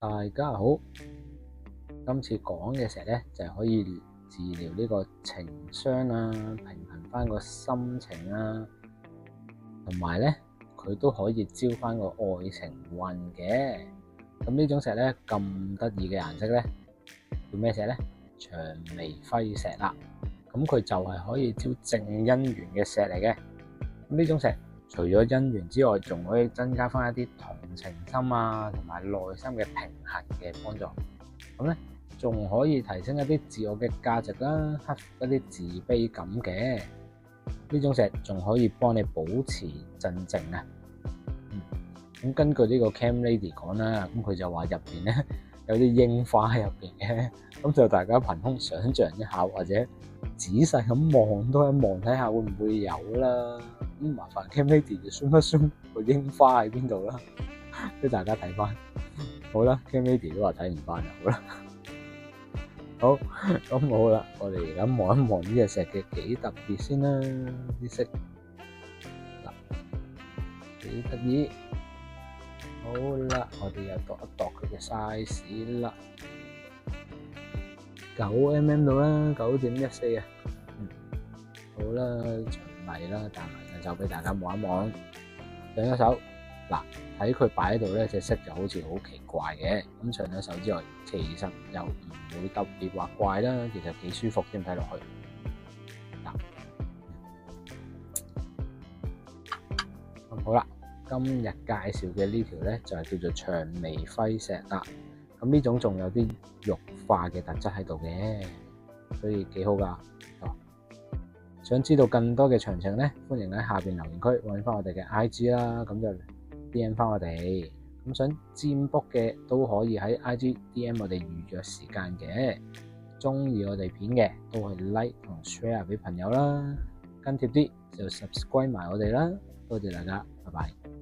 大家好，今次講嘅石咧就係可以治療呢個情傷啊，平衡翻個心情啊，同埋咧佢都可以招翻個愛情運嘅。咁呢種石咧咁得意嘅顏色咧叫咩石咧？薔薇輝石啦。咁佢就係可以招正姻緣嘅石嚟嘅。咁呢種石除咗姻緣之外，仲可以增加翻一啲同情心啊，同埋內心嘅平衡嘅幫助。咁咧仲可以提升一啲自我嘅價值啦，克服一啲自卑感嘅。呢種石仲可以幫你保持鎮靜啊。咁根據呢個 Cam Lady 講啦，咁佢就話入邊咧有啲櫻花喺入邊嘅，咁就大家憑空想像一下，或者仔細咁望多一望，睇下會唔會有啦。咁麻煩 Cam Lady 就 zoom 一 zoom 個櫻花喺邊度啦，俾大家睇翻。好啦 ，Cam Lady 都話睇唔翻啦，好啦。好，咁好啦，我哋而家望一望呢隻石嘅幾特別先啦，啲色嗱幾得意。好啦，我哋又度一度佢嘅 size 啦，9mm 到啦，9.14啊。好啦，循例啦，彈埋隻手俾大家望一望。上一手嗱，睇佢擺喺度咧，隻色就好似好奇怪嘅。咁上一手之外，其實又唔會特別話怪啦，其實幾舒服添，睇落去。嗱，好啦。今日介紹嘅呢條咧就係叫做薔薇輝石啦。咁呢種仲有啲玉化嘅特質喺度嘅，所以幾好噶。想知道更多嘅詳情咧，歡迎喺下邊留言區揾翻我哋嘅 IG 啦，咁就 DM 翻我哋。咁想占卜嘅都可以喺 IG DM 我哋預約時間嘅。中意我哋片嘅都可以 like 同 share 俾朋友啦，跟貼啲就 subscribe 埋我哋啦。多謝大家，拜拜。